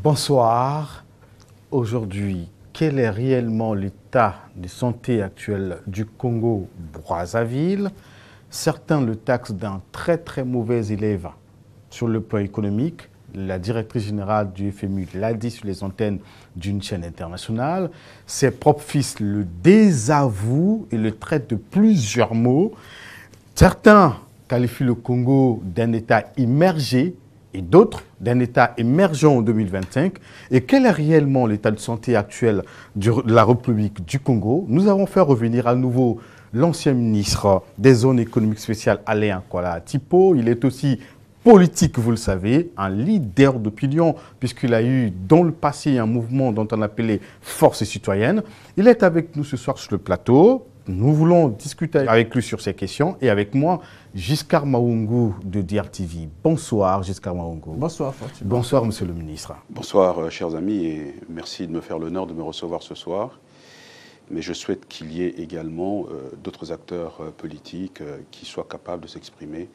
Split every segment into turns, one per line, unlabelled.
Bonsoir. Aujourd'hui, quel est réellement l'état de santé actuel du Congo-Brazzaville? Certains le taxent d'un très mauvais élève sur le plan économique. La directrice générale du FMI l'a dit sur les antennes d'une chaîne internationale. Ses propres fils le désavouent et le traitent de plusieurs mots. Certains qualifient le Congo d'un État immergé et d'autres d'un État émergent en 2025. Et quel est réellement l'état de santé actuel de la République du Congo? Nous avons fait revenir à nouveau l'ancien ministre des zones économiques spéciales, Alain Nkola Tipo. Il est aussi politique, vous le savez, un leader d'opinion, puisqu'il a eu dans le passé un mouvement dont on appelait Force citoyenne. Il est avec nous ce soir sur le plateau. Nous voulons discuter avec lui sur ces questions et avec moi, Giscard Maungu de DRTV. Bonsoir, Giscard Maungu.
Bonsoir, Fortune.
Bonsoir, monsieur le ministre.
Bonsoir, chers amis, et merci de me faire l'honneur de me recevoir ce soir. Mais je souhaite qu'il y ait également d'autres acteurs politiques qui soient capables de s'exprimer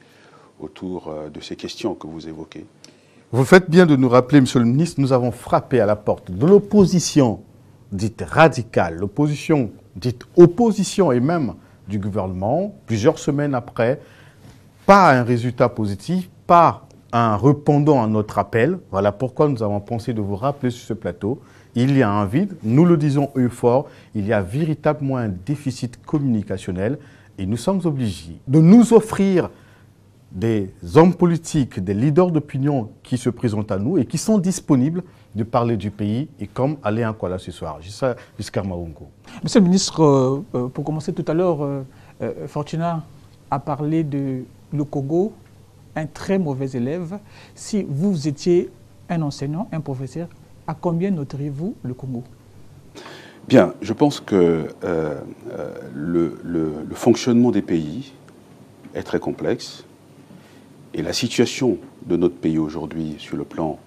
autour de ces questions que vous évoquez.
Vous faites bien de nous rappeler, monsieur le ministre, nous avons frappé à la porte de l'opposition dite radicale, l'opposition dite opposition et même du gouvernement, plusieurs semaines après, pas un résultat positif, pas un répondant à notre appel. Voilà pourquoi nous avons pensé de vous rappeler sur ce plateau. Il y a un vide, nous le disons eux fort, il y a véritablement un déficit communicationnel et nous sommes obligés de nous offrir des hommes politiques, des leaders d'opinion qui se présentent à nous et qui sont disponibles de parler du pays, et comme Alain Nkola ce soir. Giscard Maungu.
Monsieur le ministre, pour commencer tout à l'heure, Fortuna a parlé de le Congo, un très mauvais élève. Si vous étiez un enseignant, un professeur, à combien noteriez-vous le Congo?
Bien, je pense que le fonctionnement des pays est très complexe. Et la situation de notre pays aujourd'hui sur le plan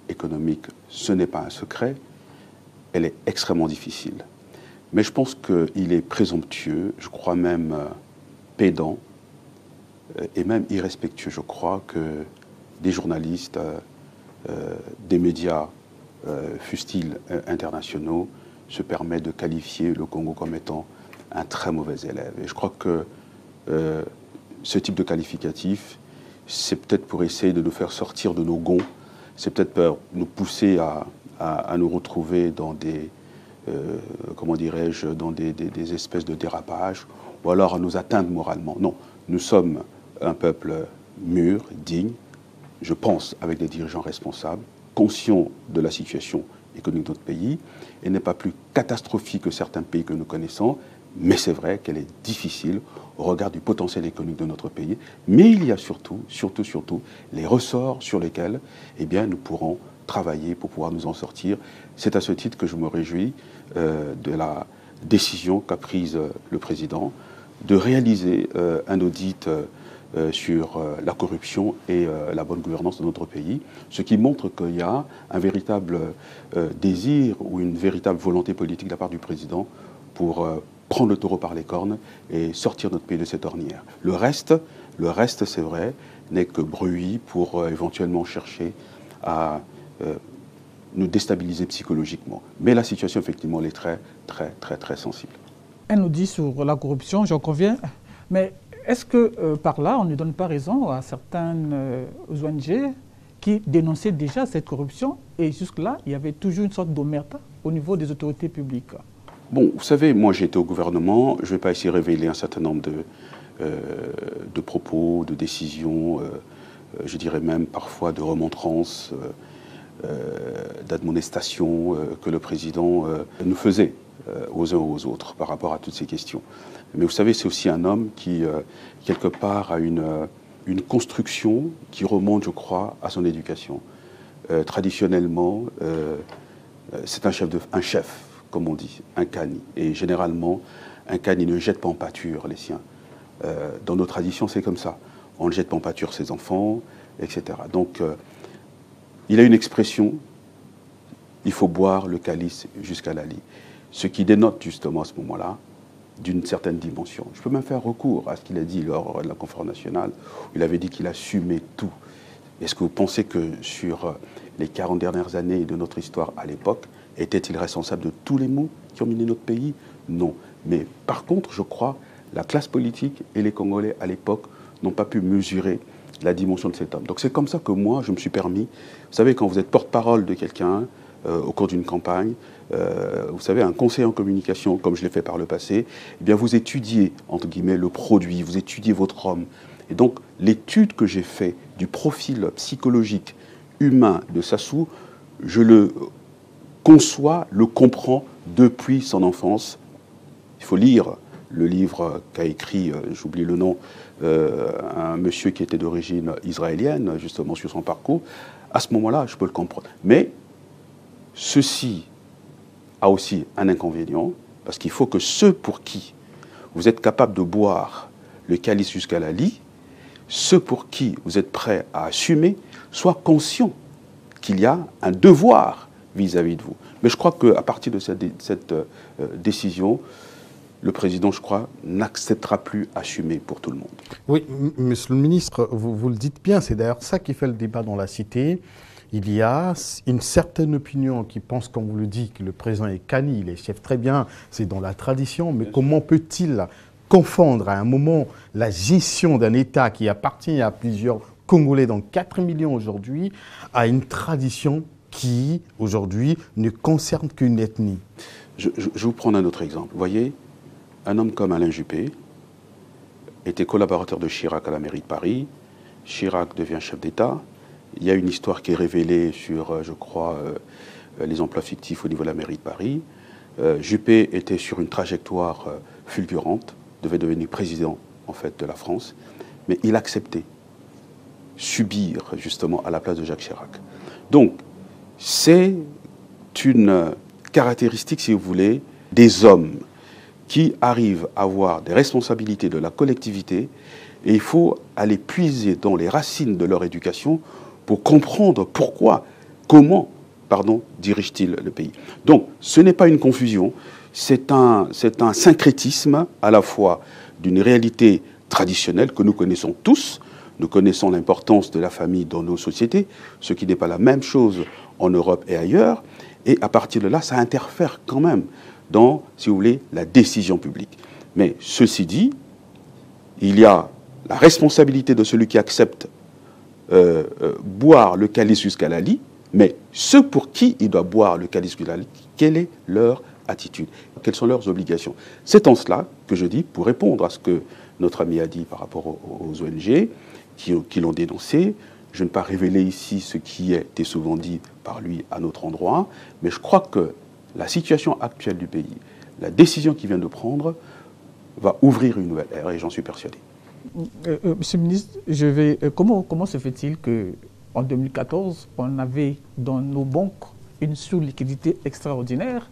économique, ce n'est pas un secret, elle est extrêmement difficile. Mais je pense qu'il est présomptueux, je crois même pédant et même irrespectueux. Je crois que des journalistes, des médias, fustiles internationaux, se permettent de qualifier le Congo comme étant un très mauvais élève. Et je crois que ce type de qualificatif, c'est peut-être pour essayer de nous faire sortir de nos gonds, c'est peut-être pour nous pousser à nous retrouver dans des, comment dirais-je, dans des espèces de dérapages, ou alors à nous atteindre moralement. Non, nous sommes un peuple mûr, digne, je pense avec des dirigeants responsables, conscients de la situation économique de notre pays, et n'est pas plus catastrophique que certains pays que nous connaissons, mais c'est vrai qu'elle est difficile au regard du potentiel économique de notre pays. Mais il y a surtout, les ressorts sur lesquels nous pourrons travailler pour pouvoir nous en sortir. C'est à ce titre que je me réjouis de la décision qu'a prise le président de réaliser un audit sur la corruption et la bonne gouvernance de notre pays, ce qui montre qu'il y a un véritable désir ou une véritable volonté politique de la part du président pour prendre le taureau par les cornes et sortir notre pays de cette ornière. Le reste, c'est vrai, n'est que bruit pour éventuellement chercher à nous déstabiliser psychologiquement. Mais la situation, effectivement, elle est très sensible.
Elle nous dit sur la corruption, j'en conviens, mais est-ce que par là, on ne donne pas raison à certaines ONG qui dénonçaient déjà cette corruption et jusque-là, il y avait toujours une sorte d'omerta au niveau des autorités publiques?
Bon, vous savez, moi j'ai été au gouvernement, je ne vais pas essayer de révéler un certain nombre de propos, de décisions, je dirais même parfois de remontrances, d'admonestations que le président nous faisait aux uns aux autres par rapport à toutes ces questions. Mais vous savez, c'est aussi un homme qui, quelque part, a une construction qui remonte, je crois, à son éducation. Traditionnellement, c'est un chef, comme on dit, un cani. Et généralement, un cani ne jette pas en pâture les siens. Dans nos traditions, c'est comme ça. On ne jette pas en pâture ses enfants, etc. Donc, il a une expression, il faut boire le calice jusqu'à la lie. Ce qui dénote justement à ce moment-là d'une certaine dimension. Je peux même faire recours à ce qu'il a dit lors de la conférence nationale, où il avait dit qu'il assumait tout. Est-ce que vous pensez que sur les 40 dernières années de notre histoire à l'époque, était-il responsable de tous les maux qui ont miné notre pays? Non. Mais par contre, je crois, la classe politique et les Congolais à l'époque n'ont pas pu mesurer la dimension de cet homme. Donc c'est comme ça que moi, je me suis permis, vous savez, quand vous êtes porte-parole de quelqu'un au cours d'une campagne, vous savez, un conseiller en communication, comme je l'ai fait par le passé, eh bien vous étudiez, entre guillemets, le produit, vous étudiez votre homme. Et donc, l'étude que j'ai faite du profil psychologique humain de Sassou, je le conçois, le comprends depuis son enfance. Il faut lire le livre qu'a écrit, j'oublie le nom, un monsieur qui était d'origine israélienne, justement sur son parcours. À ce moment-là, je peux le comprendre. Mais ceci a aussi un inconvénient, parce qu'il faut que ceux pour qui vous êtes capable de boire le calice jusqu'à la lie, ceux pour qui vous êtes prêts à assumer, soient conscients qu'il y a un devoir vis-à-vis de vous. Mais je crois qu'à partir de cette décision, le président, je crois, n'acceptera plus assumer pour tout le monde.
Oui, monsieur le ministre, vous le dites bien, c'est d'ailleurs ça qui fait le débat dans la cité. Il y a une certaine opinion qui pense, comme vous le dites, que le président est cani, il est chef très bien, c'est dans la tradition, mais comment peut-il confondre à un moment la gestion d'un État qui appartient à plusieurs Congolais, donc 4 millions aujourd'hui, à une tradition qui, aujourd'hui, ne concerne qu'une ethnie?
Je vais vous prendre un autre exemple. Vous voyez, un homme comme Alain Juppé était collaborateur de Chirac à la mairie de Paris. Chirac devient chef d'État. Il y a une histoire qui est révélée sur, je crois, les emplois fictifs au niveau de la mairie de Paris. Juppé était sur une trajectoire fulgurante, devait devenir président, en fait, de la France. Mais il acceptait subir, justement, à la place de Jacques Chirac. Donc, c'est une caractéristique, si vous voulez, des hommes qui arrivent à avoir des responsabilités de la collectivité, et il faut aller puiser dans les racines de leur éducation pour comprendre pourquoi, comment, dirige-t-il le pays. Donc, ce n'est pas une confusion, c'est un syncrétisme à la fois d'une réalité traditionnelle que nous connaissons tous. Nous connaissons l'importance de la famille dans nos sociétés, ce qui n'est pas la même chose en Europe et ailleurs. Et à partir de là, ça interfère quand même dans, si vous voulez, la décision publique. Mais ceci dit, il y a la responsabilité de celui qui accepte boire le calice jusqu'à la lie, mais ceux pour qui il doit boire le calice jusqu'à la lie, quelle est leur attitude? Quelles sont leurs obligations? C'est en cela que je dis, pour répondre à ce que notre ami a dit par rapport aux ONG qui l'ont dénoncé, je ne vais pas révéler ici ce qui a été souvent dit par lui à notre endroit, mais je crois que la situation actuelle du pays, la décision qu'il vient de prendre, va ouvrir une nouvelle ère, et j'en suis persuadé.
Monsieur le ministre, comment se fait-il qu'en 2014, on avait dans nos banques une sous-liquidité extraordinaire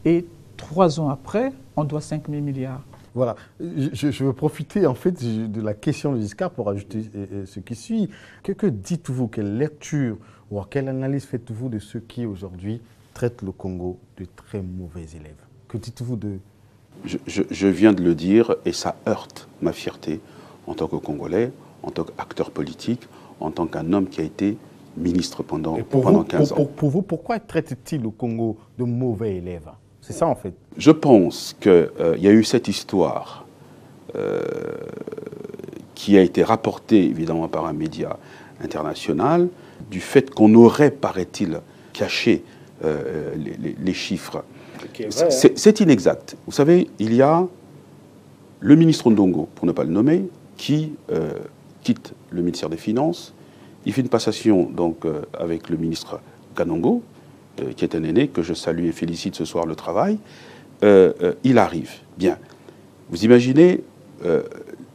et 3 ans après, on doit 5 000 milliards?
Voilà, je veux profiter en fait de la question de Giscard pour ajouter ce qui suit. Que dites-vous, quelle lecture ou quelle analyse faites-vous de ceux qui aujourd'hui traitent le Congo de très mauvais élèves? Que dites-vous de...
Je viens de le dire et ça heurte ma fierté en tant que Congolais, en tant qu'acteur politique, en tant qu'un homme qui a été ministre pendant 15 ans.
Pour vous, pourquoi traite-t-il le Congo de mauvais élèves? C'est ça en fait.
Je pense qu'il y a eu cette histoire qui a été rapportée évidemment par un média international du fait qu'on aurait, paraît-il, caché les chiffres. Okay, c'est inexact. Vous savez, il y a le ministre Ndongo, pour ne pas le nommer, qui quitte le ministère des Finances. Il fait une passation donc, avec le ministre Kanongo, qui est un aîné, que je salue et félicite ce soir le travail. Il arrive. Bien. Vous imaginez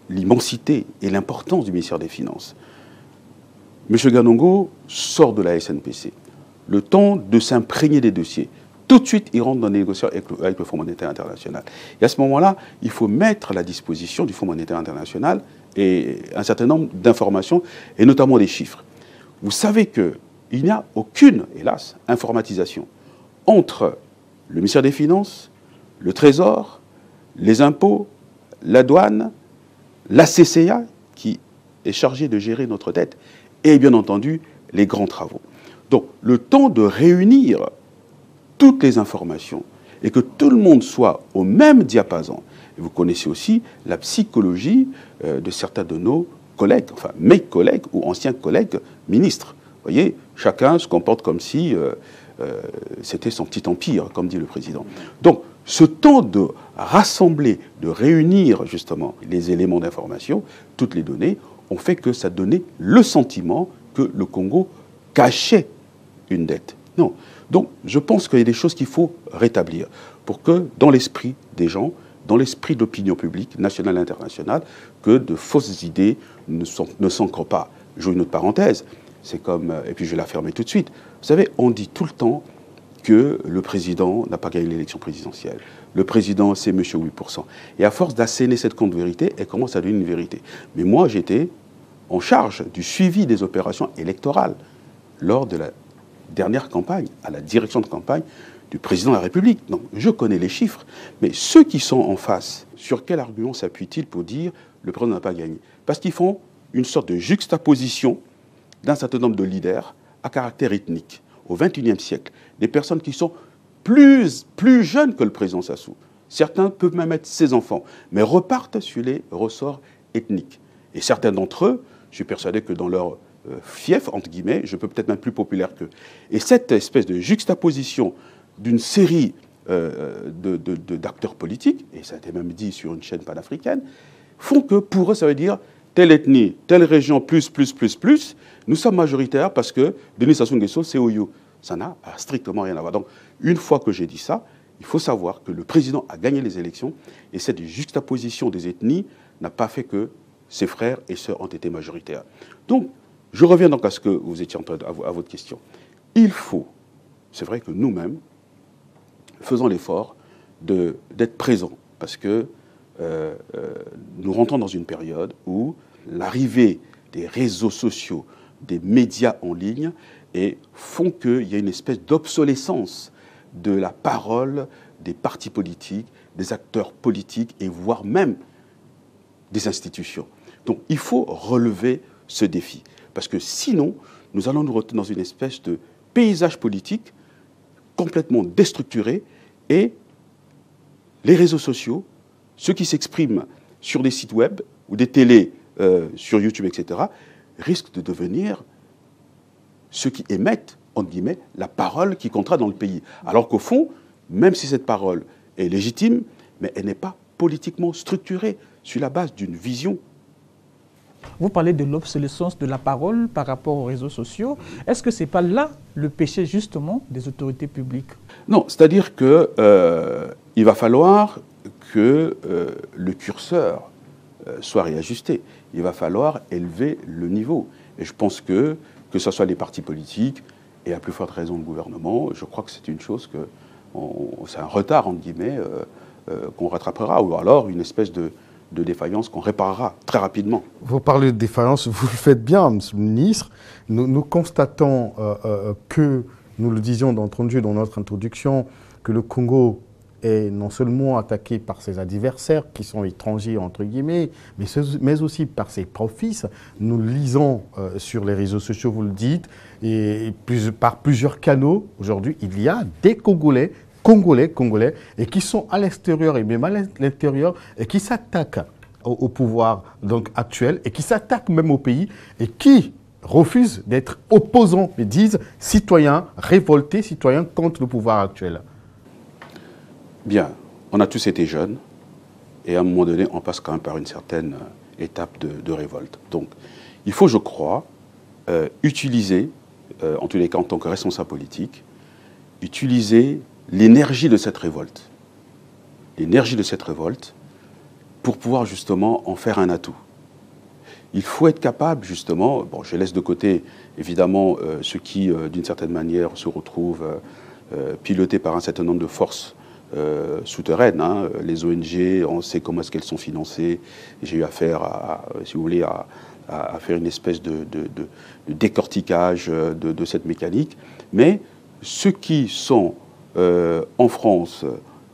l'immensité et l'importance du ministère des Finances. M. Kanongo sort de la SNPC. Le temps de s'imprégner des dossiers. Tout de suite, il rentre dans les négociations avec le Fonds monétaire international. Et à ce moment-là, il faut mettre à la disposition du Fonds monétaire international et un certain nombre d'informations, et notamment des chiffres. Vous savez qu'il n'y a aucune, hélas, informatisation entre le ministère des Finances, le Trésor, les impôts, la douane, la CCA, qui est chargée de gérer notre dette, et bien entendu, les grands travaux. Donc, le temps de réunir toutes les informations et que tout le monde soit au même diapason. Et vous connaissez aussi la psychologie de certains de nos collègues, enfin mes collègues ou anciens collègues ministres. Vous voyez, chacun se comporte comme si c'était son petit empire, comme dit le président. Donc, ce temps de rassembler, de réunir justement les éléments d'information, toutes les données, ont fait que ça donnait le sentiment que le Congo cachait une dette. Non. Donc, je pense qu'il y a des choses qu'il faut rétablir pour que, dans l'esprit des gens, dans l'esprit de l'opinion publique, nationale et internationale, que de fausses idées ne s'ancrent pas. Je joue une autre parenthèse. C'est comme, et puis je vais la fermer tout de suite. Vous savez, on dit tout le temps que le président n'a pas gagné l'élection présidentielle. Le président, c'est monsieur 8%. Et à force d'asséner cette contre-vérité, elle commence à devenir une vérité. Mais moi, j'étais en charge du suivi des opérations électorales lors de la dernière campagne, à la direction de campagne du président de la République. Donc, je connais les chiffres, mais ceux qui sont en face, sur quel argument s'appuient-ils pour dire le président n'a pas gagné? Parce qu'ils font une sorte de juxtaposition d'un certain nombre de leaders à caractère ethnique. Au XXIe siècle, des personnes qui sont plus jeunes que le président Sassou. Certains peuvent même être ses enfants, mais repartent sur les ressorts ethniques. Et certains d'entre eux, je suis persuadé que dans leur fief, entre guillemets, je peux peut-être même plus populaire qu'eux. Et cette espèce de juxtaposition d'une série d'acteurs politiques, et ça a été même dit sur une chaîne panafricaine, font que pour eux, ça veut dire telle ethnie, telle région, plus, nous sommes majoritaires parce que Denis Sassou Nguesso, c'est Oyo. Ça n'a strictement rien à voir. Donc, une fois que j'ai dit ça, il faut savoir que le président a gagné les élections et cette juxtaposition des ethnies n'a pas fait que ses frères et sœurs ont été majoritaires. Donc, je reviens donc à ce que vous étiez en train à votre question. Il faut, c'est vrai que nous-mêmes, faisons l'effort d'être présents parce que nous rentrons dans une période où l'arrivée des réseaux sociaux, des médias en ligne, et font qu'il y a une espèce d'obsolescence de la parole des partis politiques, des acteurs politiques et voire même des institutions. Donc il faut relever ce défi. Parce que sinon, nous allons nous retrouver dans une espèce de paysage politique complètement déstructuré et les réseaux sociaux, ceux qui s'expriment sur des sites web ou des télés sur YouTube, etc., risquent de devenir ceux qui émettent, entre guillemets, la parole qui comptera dans le pays. Alors qu'au fond, même si cette parole est légitime, mais elle n'est pas politiquement structurée sur la base d'une vision.
Vous parlez de l'obsolescence de la parole par rapport aux réseaux sociaux. Est-ce que ce n'est pas là le péché justement des autorités publiques?
Non, c'est-à-dire qu'il va falloir que le curseur soit réajusté. Il va falloir élever le niveau. Et je pense que ce soit les partis politiques et à plus forte raison le gouvernement, je crois que c'est une chose que c'est un retard, entre guillemets, qu'on rattrapera, ou alors une espèce de défaillance qu'on réparera très rapidement.
Vous parlez de défaillance, vous le faites bien, Monsieur le ministre. Nous constatons que, nous le disions d'entrée de jeu dans notre introduction, que le Congo est non seulement attaqué par ses adversaires, qui sont étrangers, entre guillemets, mais aussi par ses profits. Nous lisons sur les réseaux sociaux, vous le dites, et par plusieurs canaux, aujourd'hui, il y a des Congolais, et qui sont à l'extérieur et même à l'intérieur, et qui s'attaquent au pouvoir donc, actuel, et qui s'attaquent même au pays, et qui refusent d'être opposants, mais disent citoyens révoltés, citoyens contre le pouvoir actuel.
Bien, on a tous été jeunes, et à un moment donné, on passe quand même par une certaine étape de révolte. Donc, il faut, je crois, utiliser, en tous les cas en tant que responsable politique, utiliser l'énergie de cette révolte. L'énergie de cette révolte pour pouvoir justement en faire un atout. Il faut être capable justement, bon, je laisse de côté évidemment ceux qui d'une certaine manière se retrouvent pilotés par un certain nombre de forces souterraines, hein, les ONG, on sait comment est-ce qu'elles sont financées. J'ai eu affaire, si vous voulez, à faire une espèce de décortiquage de cette mécanique. Mais ceux qui sont en France,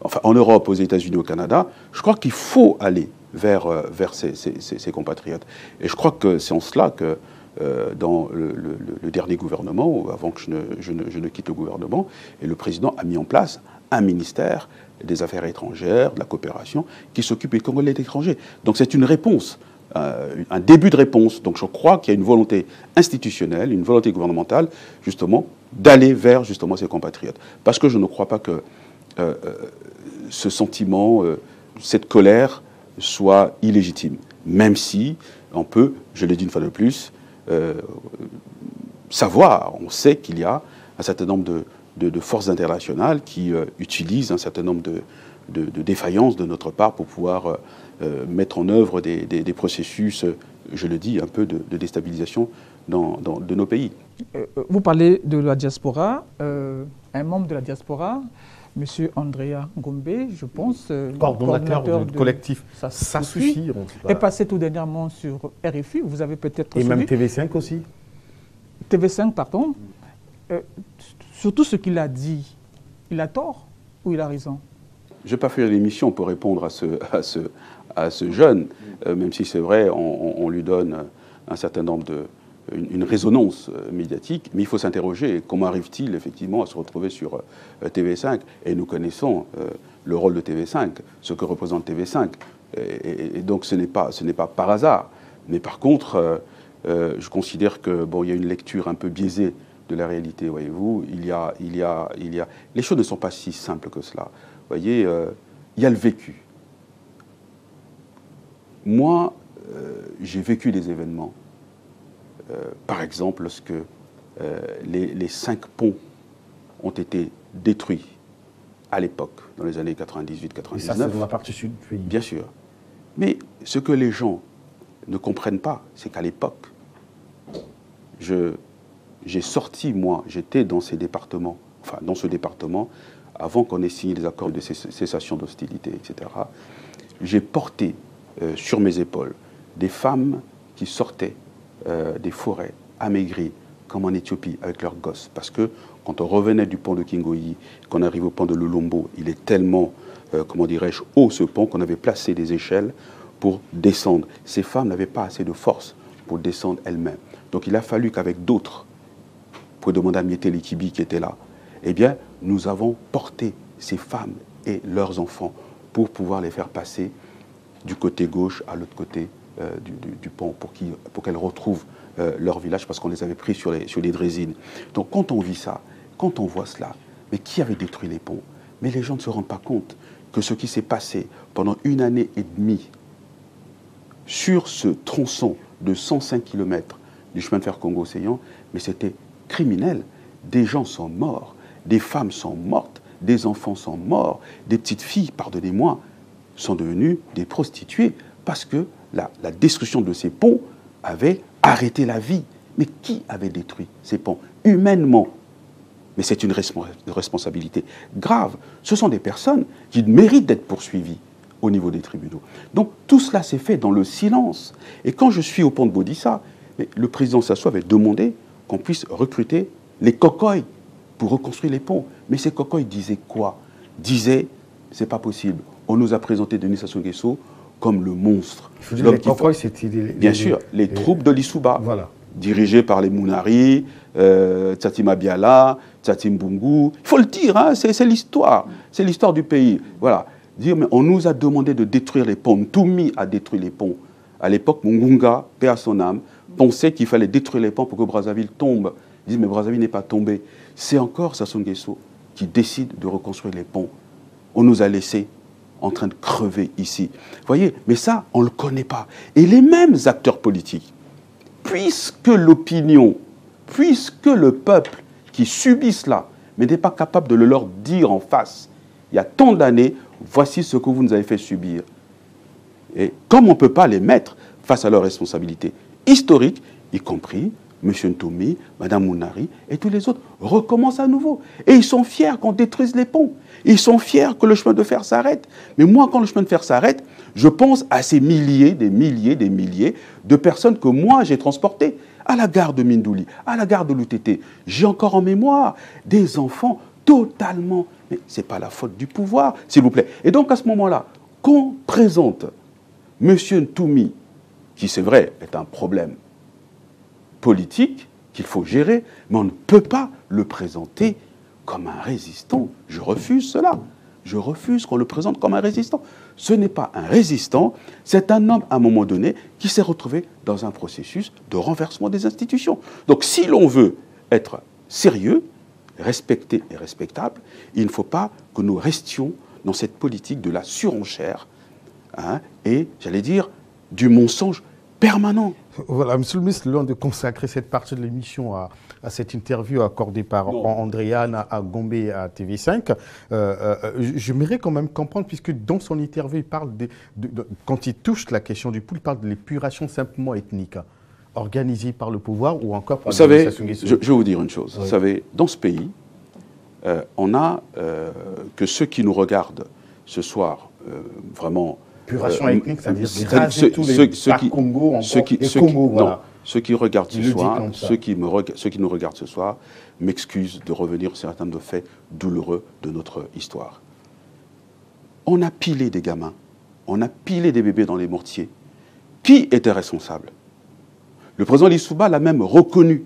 enfin en Europe, aux États-Unis, au Canada, je crois qu'il faut aller vers ses compatriotes. Et je crois que c'est en cela que dans le dernier gouvernement, avant que je ne quitte le gouvernement, et le président a mis en place un ministère des Affaires étrangères, de la coopération, qui s'occupe des Congolais étrangers. Donc c'est une réponse, un début de réponse. Donc je crois qu'il y a une volonté institutionnelle, une volonté gouvernementale, justement, d'aller vers justement ces compatriotes. Parce que je ne crois pas que ce sentiment, cette colère soit illégitime. Même si on peut, je l'ai dit une fois de plus, savoir, on sait qu'il y a un certain nombre de forces internationales qui utilisent un certain nombre de défaillances de notre part pour pouvoir mettre en œuvre des processus, je le dis, un peu de déstabilisation de nos pays.
Vous parlez de la diaspora. Un membre de la diaspora, M. Andrea Gombe, je pense,
coordonnateur du collectif Ça suffit,
est passé tout dernièrement sur RFI. Vous avez peut-être
et même TV5 aussi.
TV5, pardon. Sur tout ce qu'il a dit, il a tort ou il a raison?
Je ne vais pas faire l'émission pour répondre à ce jeune, même si c'est vrai, on lui donne un certain nombre une résonance médiatique, mais il faut s'interroger, comment arrive-t-il effectivement à se retrouver sur TV5? Et nous connaissons le rôle de TV5, ce que représente TV5, et donc ce n'est pas par hasard. Mais par contre, je considère que bon, il y a une lecture un peu biaisée de la réalité, voyez-vous. Les choses ne sont pas si simples que cela. Vous voyez, il y a le vécu. Moi, j'ai vécu des événements. Par exemple, lorsque les 5 ponts ont été détruits à l'époque, dans les années 98-99.
Et ça, c'est dans la partie sud du pays.
Bien sûr. Mais ce que les gens ne comprennent pas, c'est qu'à l'époque, j'ai sorti, moi, j'étais dans ces départements, enfin, dans ce département, avant qu'on ait signé des accords de cessation d'hostilité, etc. J'ai porté sur mes épaules des femmes qui sortaient des forêts amaigries, comme en Éthiopie, avec leurs gosses. Parce que quand on revenait du pont de Kingoyi, qu'on arrive au pont de Lulombo, il est tellement, comment dirais-je, haut ce pont qu'on avait placé des échelles pour descendre. Ces femmes n'avaient pas assez de force pour descendre elles-mêmes. Donc il a fallu qu'avec d'autres, pour demander à Miete Likibi qui était là, eh bien, nous avons porté ces femmes et leurs enfants pour pouvoir les faire passer du côté gauche à l'autre côté du pont pour qu'elles retrouvent leur village parce qu'on les avait pris sur les draisines. Donc quand on vit ça, quand on voit cela, mais qui avait détruit les ponts? Mais les gens ne se rendent pas compte que ce qui s'est passé pendant 1 année et demie sur ce tronçon de 105 km du chemin de fer Congo-Océan, mais c'était criminel. Des gens sont morts, des femmes sont mortes, des enfants sont morts, des petites filles, pardonnez-moi, sont devenues des prostituées parce que la destruction de ces ponts avait arrêté la vie. Mais qui avait détruit ces ponts? Humainement. Mais c'est une responsabilité grave. Ce sont des personnes qui méritent d'être poursuivies au niveau des tribunaux. Donc tout cela s'est fait dans le silence. Et quand je suis au pont de Bodissa, le président Sassou avait demandé qu'on puisse recruter les cocoïs pour reconstruire les ponts. Mais ces cocoïs disaient quoi? Disaient, c'est pas possible. On nous a présenté Denis Sassou Nguesso comme le monstre.
Les cocoïs, c'était
bien sûr, les troupes de l'Issouba,
voilà,
dirigées par les Mounari, Tsatima Biala, Tsatim Bungu. Il faut le dire, hein, c'est l'histoire. C'est l'histoire du pays. Voilà. Dire, mais on nous a demandé de détruire les ponts. Ntoumi a détruit les ponts. À l'époque, Mungunga, paix à son âme, pensait qu'il fallait détruire les ponts pour que Brazzaville tombe. Ils disent, mais Brazzaville n'est pas tombé. C'est encore Sassou Nguesso qui décide de reconstruire les ponts. On nous a laissés en train de crever ici. Vous voyez, mais ça, on ne le connaît pas. Et les mêmes acteurs politiques, puisque l'opinion, puisque le peuple qui subit cela, mais n'est pas capable de le leur dire en face, il y a tant d'années, voici ce que vous nous avez fait subir. Et comme on ne peut pas les mettre face à leurs responsabilités historiques, y compris M. Ntoumi, Mme Mounari et tous les autres, recommencent à nouveau. Et ils sont fiers qu'on détruise les ponts. Ils sont fiers que le chemin de fer s'arrête. Mais moi, quand le chemin de fer s'arrête, je pense à ces milliers, des milliers de personnes que moi, j'ai transportées à la gare de Mindouli, à la gare de l'UTT. J'ai encore en mémoire des enfants totalement... Mais ce n'est pas la faute du pouvoir, s'il vous plaît. Et donc, à ce moment-là, qu'on présente M. Ntoumi, qui, c'est vrai, est un problème, politique qu'il faut gérer, mais on ne peut pas le présenter comme un résistant. Je refuse cela. Je refuse qu'on le présente comme un résistant. Ce n'est pas un résistant, c'est un homme, à un moment donné, qui s'est retrouvé dans un processus de renversement des institutions. Donc, si l'on veut être sérieux, respecté et respectable, il ne faut pas que nous restions dans cette politique de la surenchère, hein, et, j'allais dire, du mensonge permanent.
Voilà, Monsieur le ministre, loin de consacrer cette partie de l'émission à cette interview accordée par Andréane à Gombe et à TV5, j'aimerais quand même comprendre, puisque dans son interview, il parle quand il touche la question du pool, il parle de l'épuration simplement ethnique, organisée par le pouvoir ou encore par
l'administration. Vous savez, je vais vous dire une chose. Oui. Vous savez, dans ce pays, on a que ceux qui nous regardent ce soir, vraiment...
Épuration ethnique, c'est-à-dire
ceux qui regardent ce soir, ceux qui nous regardent ce soir, m'excusent de revenir sur certains de faits douloureux de notre histoire. On a pilé des gamins, on a pilé des bébés dans les mortiers. Qui était responsable? Le président Lissouba l'a même reconnu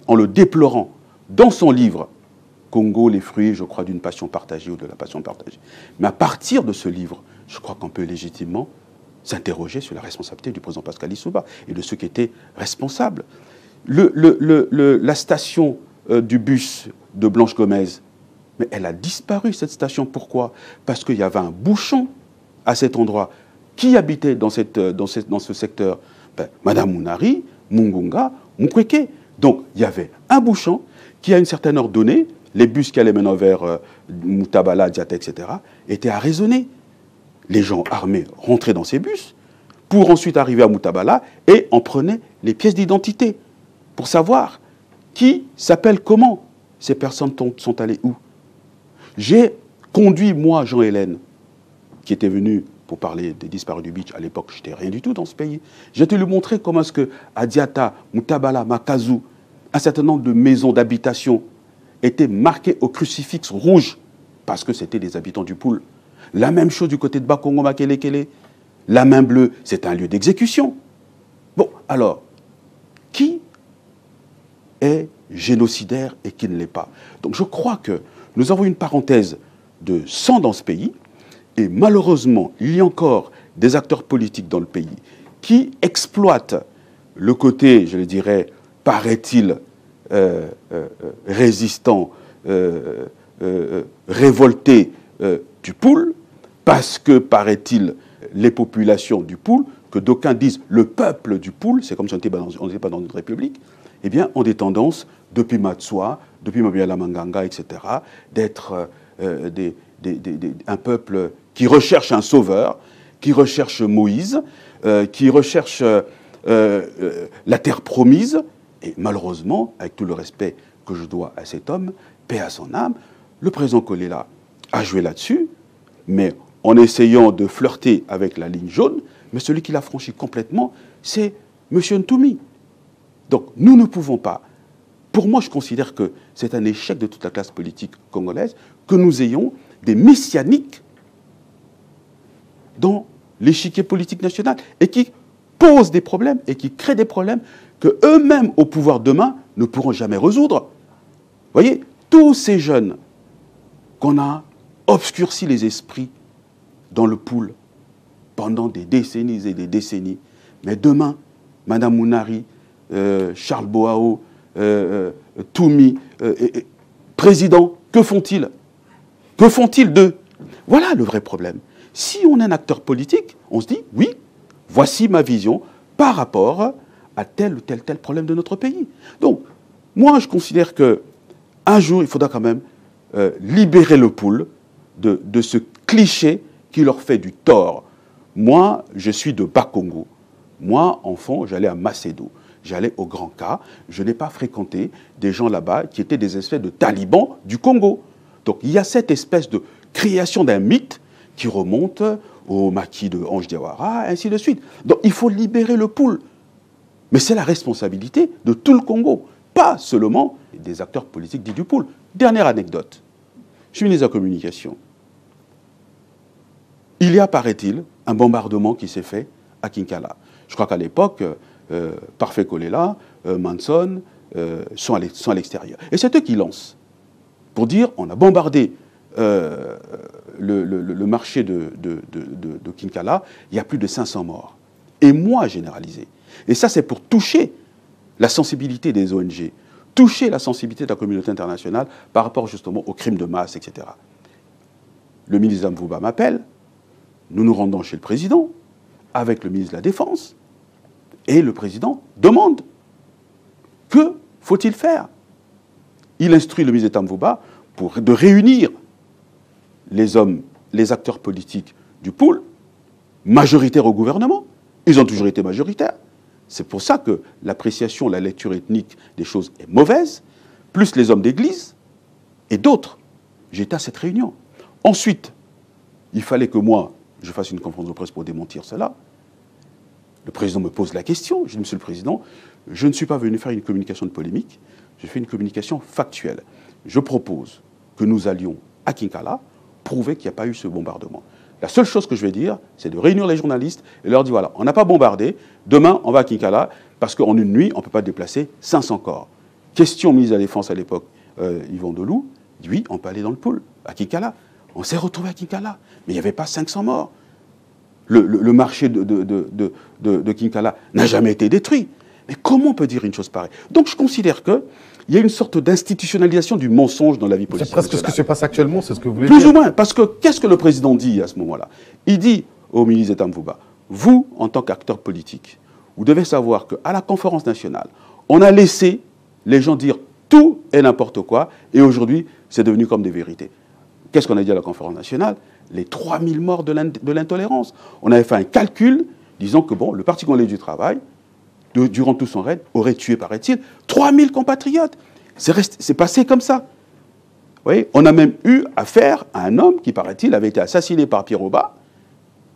en le déplorant dans son livre Congo, les fruits, je crois, d'une passion partagée ou de la passion partagée. Mais à partir de ce livre, je crois qu'on peut légitimement s'interroger sur la responsabilité du président Pascal Lissouba et de ceux qui étaient responsables. La station du bus de Blanche Gomez, mais elle a disparu, cette station. Pourquoi? Parce qu'il y avait un bouchon à cet endroit. Qui habitait dans ce secteur? Madame Mounari, Mungunga, Mukwege. Donc, il y avait un bouchon qui, à une certaine heure donnée, les bus qui allaient maintenant vers Moutabala, Diaté, etc., étaient arraisonnés. Les gens armés rentraient dans ces bus pour ensuite arriver à Moutabala et en prenaient les pièces d'identité pour savoir qui s'appelle comment. Ces personnes sont allées où? J'ai conduit, moi, Jean-Hélène, qui était venu pour parler des disparus du beach. À l'époque, je n'étais rien du tout dans ce pays. J'ai été lui montrer comment est-ce que à Diata, Moutabala, Makazu, un certain nombre de maisons d'habitation étaient marquées au crucifix rouge parce que c'était des habitants du Poul. La même chose du côté de Bakongo, Makelekele. La main bleue, c'est un lieu d'exécution. Bon, alors, qui est génocidaire et qui ne l'est pas? Donc je crois que nous avons une parenthèse de sang dans ce pays, et malheureusement, il y a encore des acteurs politiques dans le pays qui exploitent le côté, je le dirais, paraît-il, résistant, révolté du Poul, parce que, paraît-il, les populations du Poul, que d'aucuns disent le peuple du Poul, c'est comme si on n'était pas dans une république, eh bien, ont des tendances, depuis Matsua, depuis Mabiala Manganga, etc., d'être un peuple qui recherche un sauveur, qui recherche Moïse, qui recherche la terre promise. Et malheureusement, avec tout le respect que je dois à cet homme, paix à son âme, le président Kolela a joué là-dessus, mais en essayant de flirter avec la ligne jaune, mais celui qui l'a franchi complètement, c'est M. Ntoumi. Donc nous ne pouvons pas. Pour moi, je considère que c'est un échec de toute la classe politique congolaise que nous ayons des messianiques dans l'échiquier politique national et qui posent des problèmes et qui créent des problèmes que eux-mêmes, au pouvoir demain, ne pourront jamais résoudre. Vous voyez, tous ces jeunes qu'on a obscurci les esprits dans le Poul pendant des décennies et des décennies, mais demain, Mme Mounari, Charles Boao, Toumi, président, que font-ils? Que font-ils d'eux? Voilà le vrai problème. Si on est un acteur politique, on se dit, oui, voici ma vision par rapport à tel ou tel problème de notre pays. Donc, moi, je considère qu'un jour, il faudra quand même libérer le Poul de ce cliché qui leur fait du tort. Moi, je suis de Bakongo. Moi, enfant, j'allais à Macédo. J'allais au Grand K. Je n'ai pas fréquenté des gens là-bas qui étaient des espèces de talibans du Congo. Donc, il y a cette espèce de création d'un mythe qui remonte au maquis de Ange Diawara, ainsi de suite. Donc, il faut libérer le Poul. Mais c'est la responsabilité de tout le Congo, pas seulement des acteurs politiques dits du Poul. Dernière anecdote. Je suis ministre de la Communication. Il y a, paraît-il, un bombardement qui s'est fait à Kinkala. Je crois qu'à l'époque, Parfait Kolela, Manson, sont à l'extérieur. Et c'est eux qui lancent, pour dire, on a bombardé le marché de Kinkala, il y a plus de 500 morts. Et moi, généralisé. Et ça, c'est pour toucher la sensibilité des ONG, toucher la sensibilité de la communauté internationale par rapport justement aux crimes de masse, etc. Le ministre Zamvouba m'appelle, nous nous rendons chez le président, avec le ministre de la Défense, et le président demande que faut-il faire. Il instruit le ministre Zamvouba de réunir les hommes, les acteurs politiques du pôle, majoritaires au gouvernement. Ils ont toujours été majoritaires. C'est pour ça que l'appréciation, la lecture ethnique des choses est mauvaise, plus les hommes d'église et d'autres. J'étais à cette réunion. Ensuite, il fallait que moi, je fasse une conférence de presse pour démentir cela. Le président me pose la question. Je dis, Monsieur le Président, je ne suis pas venu faire une communication de polémique, je fais une communication factuelle. Je propose que nous allions à Kinkala prouver qu'il n'y a pas eu ce bombardement. La seule chose que je vais dire, c'est de réunir les journalistes et leur dire, voilà, on n'a pas bombardé, demain on va à Kinkala, parce qu'en une nuit, on ne peut pas déplacer 500 corps. Question ministre de la Défense à l'époque, Yvon Deloup, dit oui, on peut aller dans le pôle, à Kinkala. On s'est retrouvé à Kinkala, mais il n'y avait pas 500 morts. Le marché de Kinkala n'a jamais été détruit. Mais comment on peut dire une chose pareille? Donc je considère qu'il y a une sorte d'institutionnalisation du mensonge dans la vie politique.
C'est presque ce qui se passe actuellement, c'est ce que vous voulez
dire. Plus ou moins, parce que qu'est-ce que le président dit à ce moment-là? Il dit au ministre Zamvouba, vous, en tant qu'acteur politique, vous devez savoir qu'à la conférence nationale, on a laissé les gens dire tout et n'importe quoi, et aujourd'hui, c'est devenu comme des vérités. Qu'est-ce qu'on a dit à la conférence nationale? Les 3000 morts de l'intolérance. On avait fait un calcul disant que bon, le Parti congolais du travail, durant tout son règne, aurait tué, paraît-il, 3000 compatriotes. C'est passé comme ça. Vous voyez, on a même eu affaire à un homme qui, paraît-il, avait été assassiné par Pierre Oba,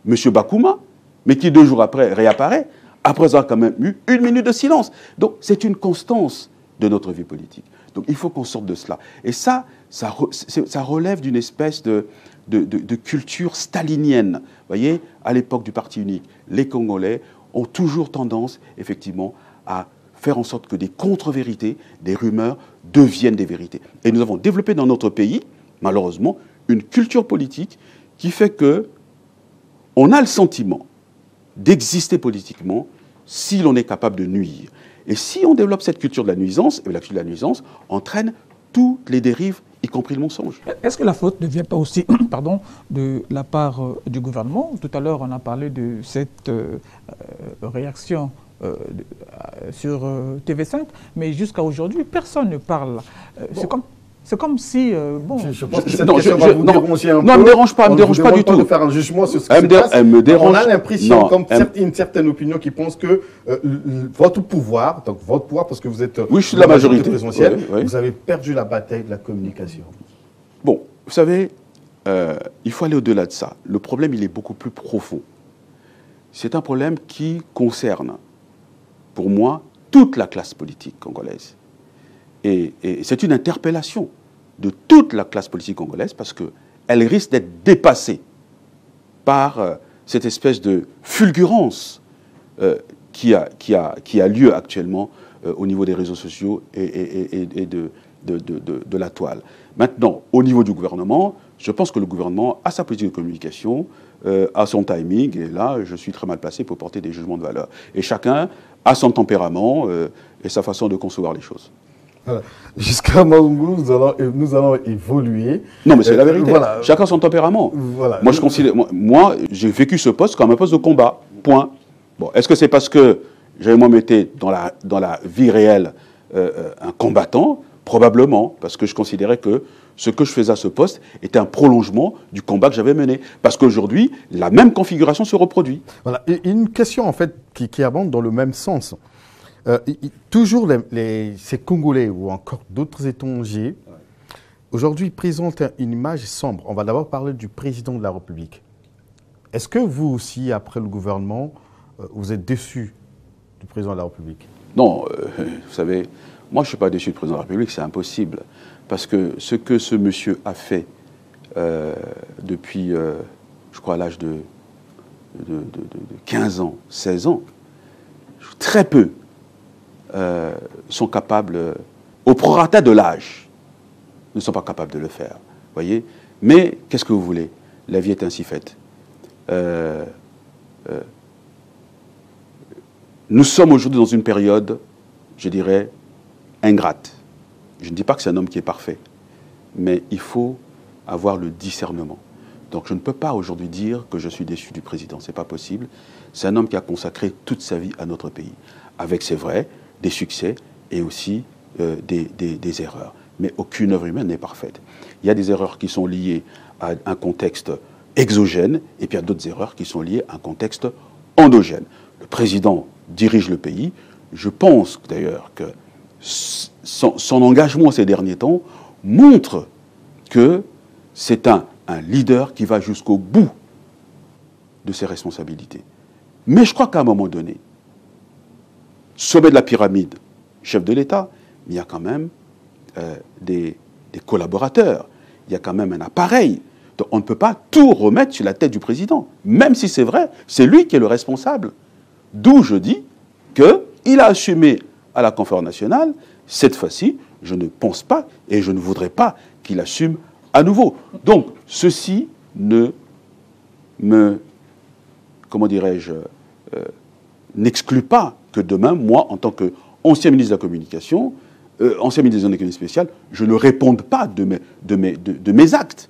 M. Bakouma, mais qui 2 jours après réapparaît, après avoir quand même eu 1 minute de silence. Donc c'est une constance de notre vie politique. Donc il faut qu'on sorte de cela. Et ça relève d'une espèce de culture stalinienne. Vous voyez, à l'époque du Parti unique, les Congolais ont toujours tendance, effectivement, à faire en sorte que des contre-vérités, des rumeurs, deviennent des vérités. Et nous avons développé dans notre pays, malheureusement, une culture politique qui fait que on a le sentiment d'exister politiquement si l'on est capable de nuire. Et si on développe cette culture de la nuisance, et la culture de la nuisance entraîne toutes les dérives, y compris le mensonge.
Est-ce que la faute ne vient pas aussi pardon, de la part du gouvernement? Tout à l'heure, on a parlé de cette réaction sur TV5, mais jusqu'à aujourd'hui, personne ne parle. Bon. C'est comme si... bon,
je pense que cette question va vous déranger un peu.
Non, elle ne me dérange pas, du tout.
De faire un jugement sur ce qui se passe.
Elle me dérange.
On a l'impression, comme une certaine opinion qui pense que votre pouvoir, parce que vous êtes
oui, je suis de la majorité
présidentielle, vous avez perdu la bataille de la communication.
Bon, vous savez, il faut aller au-delà de ça. Le problème, il est beaucoup plus profond. C'est un problème qui concerne, pour moi, toute la classe politique congolaise. Et c'est une interpellation de toute la classe politique congolaise parce qu'elle risque d'être dépassée par cette espèce de fulgurance qui a lieu actuellement au niveau des réseaux sociaux et de la toile. Maintenant, au niveau du gouvernement, je pense que le gouvernement a sa politique de communication, a son timing, et là, je suis très mal placé pour porter des jugements de valeur. Et chacun a son tempérament et sa façon de concevoir les choses.
Voilà. Jusqu'à Maungu, nous allons évoluer.
Non, mais c'est la vérité. Voilà. Chacun son tempérament. Voilà. Moi, j'ai vécu ce poste comme un poste de combat. Point. Bon, est-ce que c'est parce que j'avais moi été dans la vie réelle un combattant? Probablement, parce que je considérais que ce que je faisais à ce poste était un prolongement du combat que j'avais mené. Parce qu'aujourd'hui, la même configuration se reproduit. Voilà.
Et une question, en fait, qui abonde dans le même sens. Toujours ces Congolais ou encore d'autres étrangers, aujourd'hui, présentent une image sombre. On va d'abord parler du président de la République. Est-ce que vous aussi, après le gouvernement, vous êtes déçu du président de la République?
Non, vous savez, moi je ne suis pas déçu du président de la République, c'est impossible. Parce que ce que ce monsieur a fait depuis, je crois, à l'âge de 15 ans, 16 ans, très peu sont capables, au prorata de l'âge, ne sont pas capables de le faire. Voyez. Mais qu'est-ce que vous voulez? La vie est ainsi faite. Nous sommes aujourd'hui dans une période, je dirais, ingrate. Je ne dis pas que c'est un homme qui est parfait, mais il faut avoir le discernement. Donc je ne peux pas aujourd'hui dire que je suis déçu du président, ce n'est pas possible. C'est un homme qui a consacré toute sa vie à notre pays, avec, c'est vrai, des succès et aussi des erreurs. Mais aucune œuvre humaine n'est parfaite. Il y a des erreurs qui sont liées à un contexte exogène, et puis il y a d'autres erreurs qui sont liées à un contexte endogène. Le président dirige le pays. Je pense d'ailleurs que son engagement ces derniers temps montre que c'est un leader qui va jusqu'au bout de ses responsabilités. Mais je crois qu'à un moment donné, sommet de la pyramide, chef de l'État, il y a quand même des collaborateurs, il y a quand même un appareil. Donc on ne peut pas tout remettre sur la tête du président. Même si c'est vrai, c'est lui qui est le responsable. D'où je dis qu'il a assumé à la conférence nationale. Cette fois-ci, je ne pense pas et je ne voudrais pas qu'il assume à nouveau. Donc, ceci ne me, comment dirais-je, n'exclut pas que demain, moi, en tant qu'ancien ministre de la Communication, ancien ministre de l'économie spéciale, je ne réponde pas de mes actes.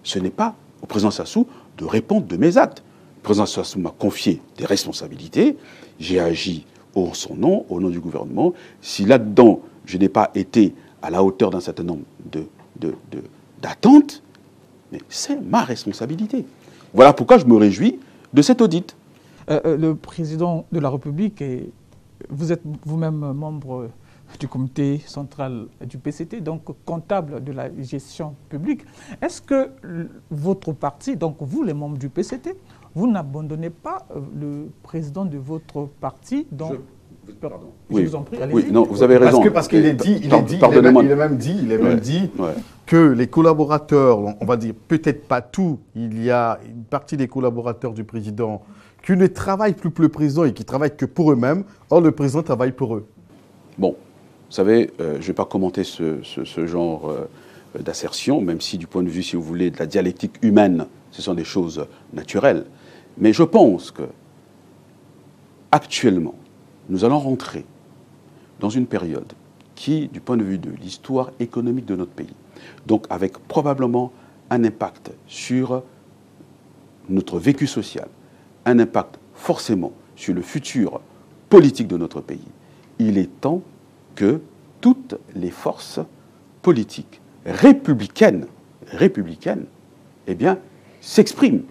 Ce n'est pas au président Sassou de répondre de mes actes. Le président Sassou m'a confié des responsabilités, j'ai agi en son nom, au nom du gouvernement. Si là-dedans, je n'ai pas été à la hauteur d'un certain nombre d'attentes, mais c'est ma responsabilité. Voilà pourquoi je me réjouis de cet audit.
Le président de la République, vous êtes vous-même membre du comité central du PCT, donc comptable de la gestion publique. Est-ce que votre parti, donc vous les membres du PCT, vous n'abandonnez pas le président de votre parti dont...
Pardon.
Je vous en prie, allez-y.
Oui, non, vous avez raison. Parce qu'il est dit, il a même dit que les collaborateurs, on va dire peut-être pas tout, il y a une partie des collaborateurs du président qui ne travaillent plus pour le président et qui travaillent que pour eux-mêmes. Or, le président travaille pour eux.
Bon, vous savez, je ne vais pas commenter ce genre d'assertion, même si du point de vue, si vous voulez, de la dialectique humaine, ce sont des choses naturelles. Mais je pense que, actuellement, nous allons rentrer dans une période qui, du point de vue de l'histoire économique de notre pays, donc avec probablement un impact sur notre vécu social, un impact forcément sur le futur politique de notre pays, il est temps que toutes les forces politiques républicaines, eh bien, s'expriment.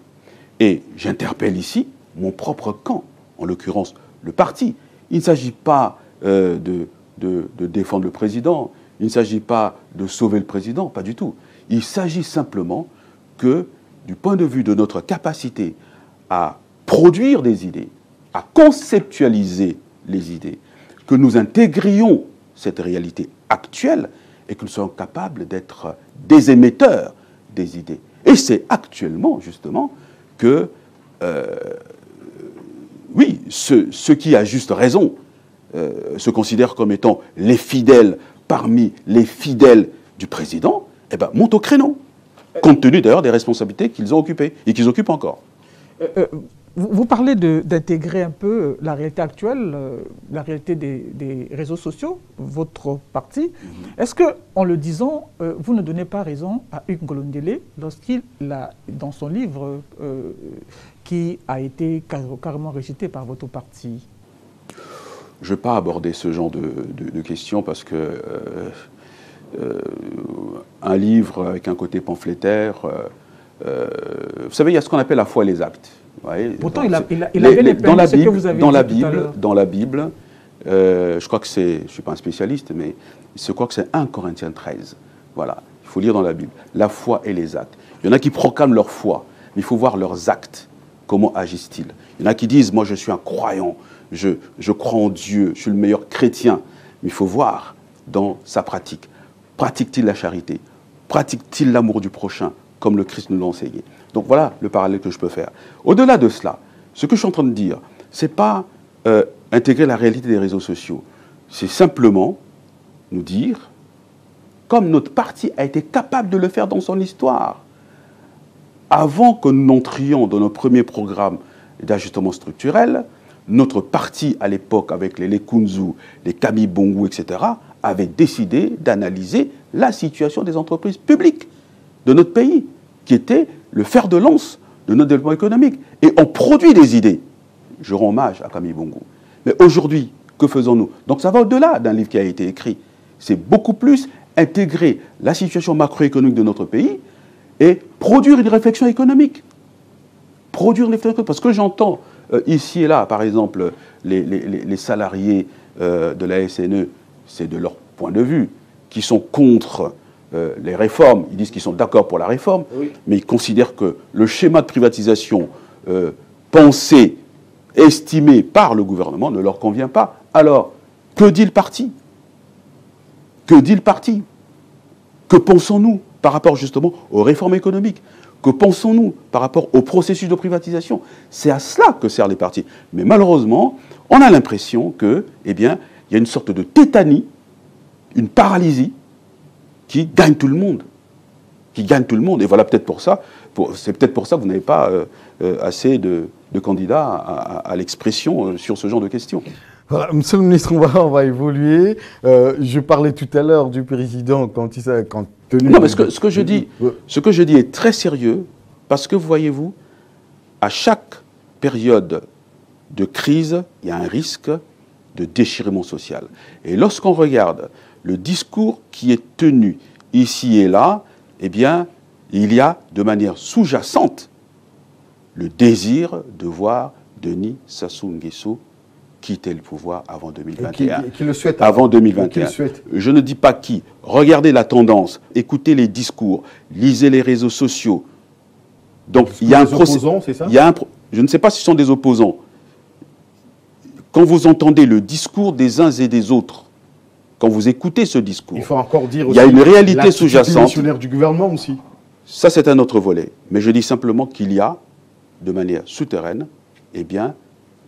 Et j'interpelle ici mon propre camp, en l'occurrence le parti. Il ne s'agit pas de défendre le président, il ne s'agit pas de sauver le président, pas du tout. Il s'agit simplement que, du point de vue de notre capacité à produire des idées, à conceptualiser les idées, que nous intégrions cette réalité actuelle et que nous soyons capables d'être des émetteurs des idées. Et c'est actuellement, justement, que, oui, ceux qui, à juste raison, se considèrent comme étant les fidèles parmi les fidèles du président, eh ben, montent au créneau, compte tenu d'ailleurs des responsabilités qu'ils ont occupées et qu'ils occupent encore.
Vous parlez d'intégrer un peu la réalité actuelle, la réalité des réseaux sociaux, votre parti. Est-ce que, en le disant, vous ne donnez pas raison à Hugues Ngolondele lorsqu'il a, dans son livre, qui a été carrément rejeté par votre parti?
Je ne vais pas aborder ce genre de questions parce que un livre avec un côté pamphlétaire, vous savez, il y a ce qu'on appelle la foi et les actes. Ouais,
pourtant, il a bien
dans la Bible, dans la Bible, je crois que c'est, je ne suis pas un spécialiste, mais je crois que c'est 1 Corinthiens 13. Voilà, il faut lire dans la Bible. La foi et les actes. Il y en a qui proclament leur foi, mais il faut voir leurs actes. Comment agissent-ils? Il y en a qui disent, moi je suis un croyant, je crois en Dieu, je suis le meilleur chrétien. Mais il faut voir dans sa pratique. Pratique-t-il la charité? Pratique-t-il l'amour du prochain, comme le Christ nous l'a enseigné? Donc voilà le parallèle que je peux faire. Au-delà de cela, ce que je suis en train de dire, ce n'est pas intégrer la réalité des réseaux sociaux. C'est simplement nous dire, comme notre parti a été capable de le faire dans son histoire, avant que nous n'entrions dans nos premiers programmes d'ajustement structurel, notre parti, à l'époque, avec les Lekunzu, les Camille Bongo, etc., avait décidé d'analyser la situation des entreprises publiques de notre pays, qui était le fer de lance de notre développement économique. Et on produit des idées. Je rends hommage à Camille Bongo. Mais aujourd'hui, que faisons-nous? Donc ça va au-delà d'un livre qui a été écrit. C'est beaucoup plus intégrer la situation macroéconomique de notre pays et produire une réflexion économique. Produire une réflexion économique. Parce que j'entends ici et là, par exemple, les salariés de la SNE, c'est de leur point de vue, qui sont contre les réformes. Ils disent qu'ils sont d'accord pour la réforme, oui, mais ils considèrent que le schéma de privatisation pensé, estimé par le gouvernement ne leur convient pas. Alors, que dit le parti? Que dit le parti? Que pensons-nous par rapport justement aux réformes économiques? Que pensons-nous par rapport au processus de privatisation? C'est à cela que servent les partis. Mais malheureusement, on a l'impression que, eh bien, il y a une sorte de tétanie, une paralysie qui gagne tout le monde. Qui gagne tout le monde. Et voilà peut-être pour ça, c'est peut-être pour ça que vous n'avez pas assez de candidats à l'expression sur ce genre de questions.
Voilà, Monsieur le ministre, on va évoluer. Je parlais tout à l'heure du président quand tenu...
Non, mais ce que je dis est très sérieux parce que, voyez-vous, à chaque période de crise, il y a un risque de déchirement social. Et lorsqu'on regarde le discours qui est tenu ici et là, eh bien, il y a de manière sous-jacente le désir de voir Denis Sassou Nguesso quitter le pouvoir avant 2021.
Qui le souhaite
avant 2021. Je ne dis pas qui. Regardez la tendance, écoutez les discours, lisez les réseaux sociaux. Donc il y a un procès. C'est ça ? Je ne sais pas si ce sont des opposants. Quand vous entendez le discours des uns et des autres, quand vous écoutez ce discours,
il faut encore dire aussi,
il y a une réalité sous-jacente.
Du gouvernement aussi.
Ça, c'est un autre volet. Mais je dis simplement qu'il y a, de manière souterraine, eh bien,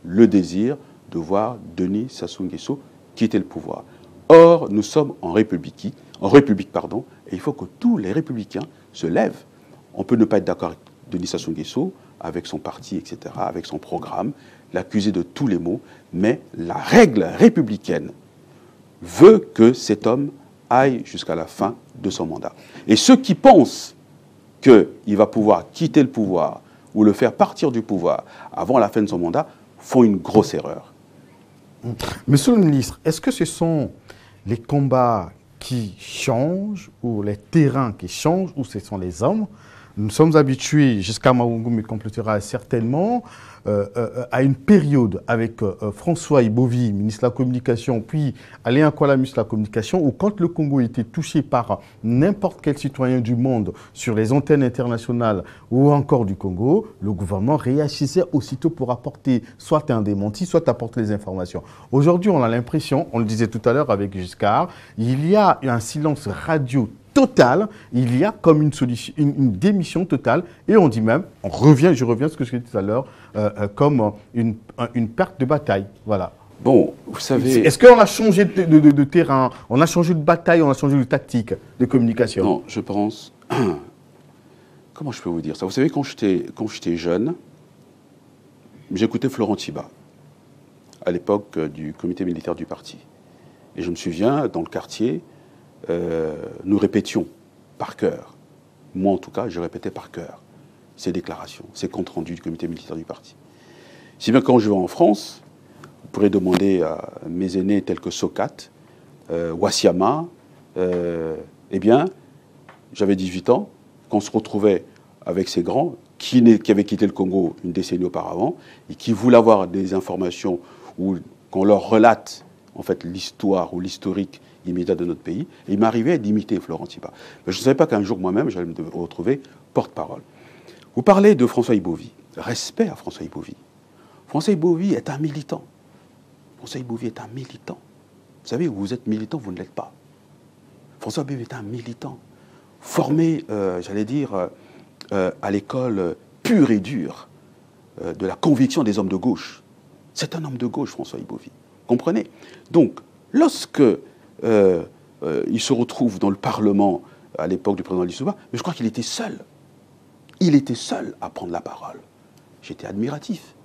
le désir de voir Denis Sassou Nguesso quitter le pouvoir. Or, nous sommes en République, et il faut que tous les républicains se lèvent. On peut ne pas être d'accord avec Denis Sassou Nguesso, avec son parti, etc., avec son programme, l'accuser de tous les maux, mais la règle républicaine veut que cet homme aille jusqu'à la fin de son mandat. Et ceux qui pensent qu'il va pouvoir quitter le pouvoir ou le faire partir du pouvoir avant la fin de son mandat font une grosse erreur.
Monsieur le ministre, est-ce que ce sont les combats qui changent ou les terrains qui changent ou ce sont les hommes? Nous sommes habitués, jusqu'à Maungu me complétera certainement, à une période avec François Ibovi, ministre de la Communication, puis Alain Akwala, ministre de la Communication, où quand le Congo était touché par n'importe quel citoyen du monde sur les antennes internationales ou encore du Congo, le gouvernement réagissait aussitôt pour apporter soit un démenti, soit apporter les informations. Aujourd'hui, on a l'impression, on le disait tout à l'heure avec Giscard, il y a un silence radio total, il y a comme une démission totale, et on dit même, je reviens à ce que je disais tout à l'heure, comme une perte de bataille. Voilà.
Bon, vous savez...
Est-ce qu'on a changé de terrain, on a changé de bataille, on a changé de tactique de communication?
Non, je pense... Comment je peux vous dire ça? Vous savez, quand j'étais jeune, j'écoutais Florent Tchiba, à l'époque du comité militaire du parti. Et je me souviens, dans le quartier, nous répétions par cœur. Moi, en tout cas, je répétais par cœur ces déclarations, ces comptes rendus du comité militaire du parti. Si bien quand je vais en France, vous pourrez demander à mes aînés tels que Sokat, Wassiama, eh bien, j'avais 18 ans, quand on se retrouvait avec ces grands qui avaient quitté le Congo une décennie auparavant et qui voulaient avoir des informations ou qu'on leur relate en fait l'histoire ou l'historique immédiat de notre pays. Et il m'arrivait d'imiter Florent Tchiba. Mais je ne savais pas qu'un jour moi-même, j'allais me retrouver porte-parole. Vous parlez de François Ibovi. Respect à François Ibovi. François Ibovi est un militant. François Ibovi est un militant. Vous savez, vous êtes militant, vous ne l'êtes pas. François Ibovi est un militant. Formé, j'allais dire, à l'école pure et dure de la conviction des hommes de gauche. C'est un homme de gauche, François Ibovi. Comprenez? Donc, lorsque il se retrouve dans le Parlement à l'époque du président Lissouba, mais je crois qu'il était seul. Il était seul à prendre la parole. J'étais admiratif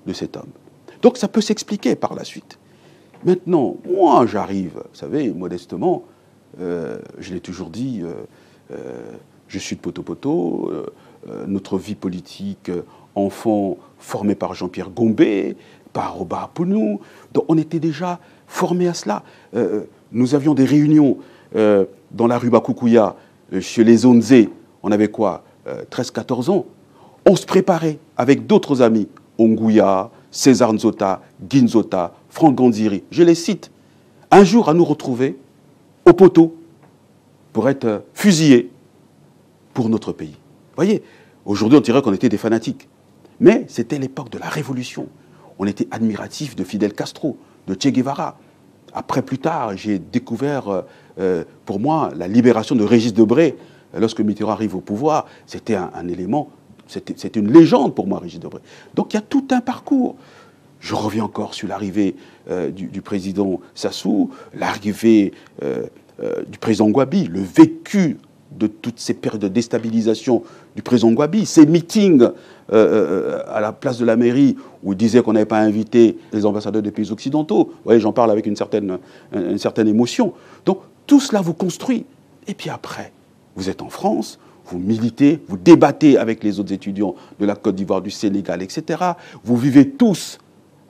de cet homme. Donc ça peut s'expliquer par la suite. Maintenant, moi j'arrive, vous savez, modestement, je l'ai toujours dit, je suis de Poto-Poto, notre vie politique, enfant formé par Jean-Pierre Gombe, par Oba Pounou, donc on était déjà formés à cela. Nous avions des réunions dans la rue Bakoukouya, chez les Onzé, on avait quoi, 13-14 ans. On se préparait avec d'autres amis, Ongouya, César Nzota, Guinzota, Franck Ganziri, je les cite, un jour à nous retrouver au poteau pour être fusillés pour notre pays. Vous voyez, aujourd'hui on dirait qu'on était des fanatiques, mais c'était l'époque de la révolution. On était admiratifs de Fidel Castro, de Che Guevara. Après, plus tard, j'ai découvert, pour moi, la libération de Régis Debray. Lorsque Mitterrand arrive au pouvoir, c'était un élément, c'était une légende pour moi, Régis Debray. Donc il y a tout un parcours. Je reviens encore sur l'arrivée du président Sassou, l'arrivée du président Gwabi, le vécu de toutes ces périodes de déstabilisation du président Gwabi, ces meetings à la place de la mairie où il disait qu'on n'avait pas invité les ambassadeurs des pays occidentaux. Vous voyez, j'en parle avec une certaine émotion. Donc tout cela vous construit. Et puis après, vous êtes en France, vous militez, vous débattez avec les autres étudiants de la Côte d'Ivoire, du Sénégal, etc. Vous vivez tous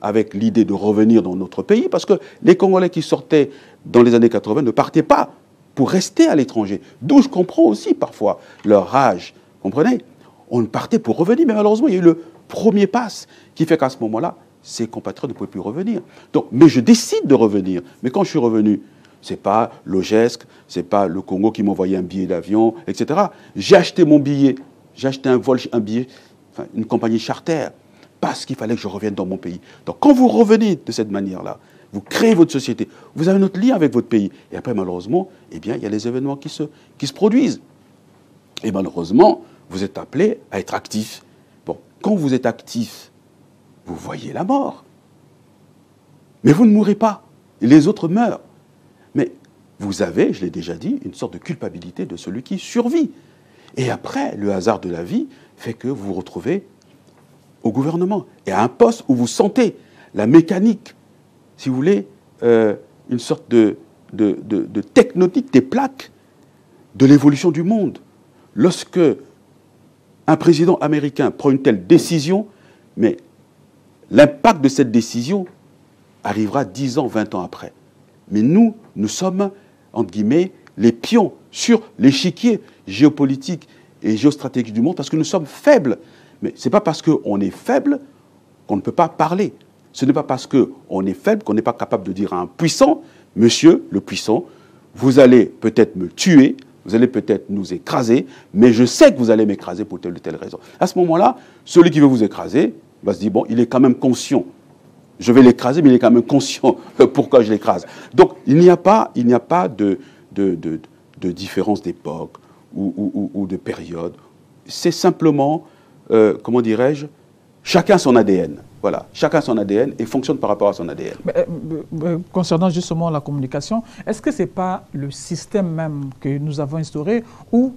avec l'idée de revenir dans notre pays, parce que les Congolais qui sortaient dans les années 80 ne partaient pas pour rester à l'étranger. D'où je comprends aussi parfois leur rage. Comprenez? On partait pour revenir, mais malheureusement, il y a eu le premier pass qui fait qu'à ce moment-là, ces compatriotes ne pouvaient plus revenir. Donc, mais je décide de revenir. Mais quand je suis revenu, ce n'est pas l'OGESC, ce n'est pas le Congo qui m'envoyait un billet d'avion, etc. J'ai acheté mon billet, j'ai acheté un billet, enfin, une compagnie charter, parce qu'il fallait que je revienne dans mon pays. Donc quand vous revenez de cette manière-là, vous créez votre société, vous avez notre lien avec votre pays. Et après, malheureusement, eh bien, il y a les événements qui se produisent. Et malheureusement, vous êtes appelé à être actif. Bon, quand vous êtes actif, vous voyez la mort. Mais vous ne mourrez pas. Les autres meurent. Mais vous avez, je l'ai déjà dit, une sorte de culpabilité de celui qui survit. Et après, le hasard de la vie fait que vous vous retrouvez au gouvernement et à un poste où vous sentez la mécanique, si vous voulez, une sorte de tectonique des plaques de l'évolution du monde. Lorsque un président américain prend une telle décision, mais l'impact de cette décision arrivera 10 ans, 20 ans après. Mais nous sommes, entre guillemets, les pions sur l'échiquier géopolitique et géostratégique du monde parce que nous sommes faibles. Mais ce n'est pas parce qu'on est faible qu'on ne peut pas parler. Ce n'est pas parce qu'on est faible qu'on n'est pas capable de dire à un puissant, monsieur le puissant, vous allez peut-être me tuer, vous allez peut-être nous écraser, mais je sais que vous allez m'écraser pour telle ou telle raison. À ce moment-là, celui qui veut vous écraser va se dire, bon, il est quand même conscient. Je vais l'écraser, mais il est quand même conscient pourquoi je l'écrase. Donc, il n'y a pas de différence d'époque ou de période. C'est simplement, comment dirais-je, chacun son ADN. Voilà, chacun son ADN et fonctionne par rapport à son ADN.
Concernant justement la communication, est-ce que ce n'est pas le système même que nous avons instauré où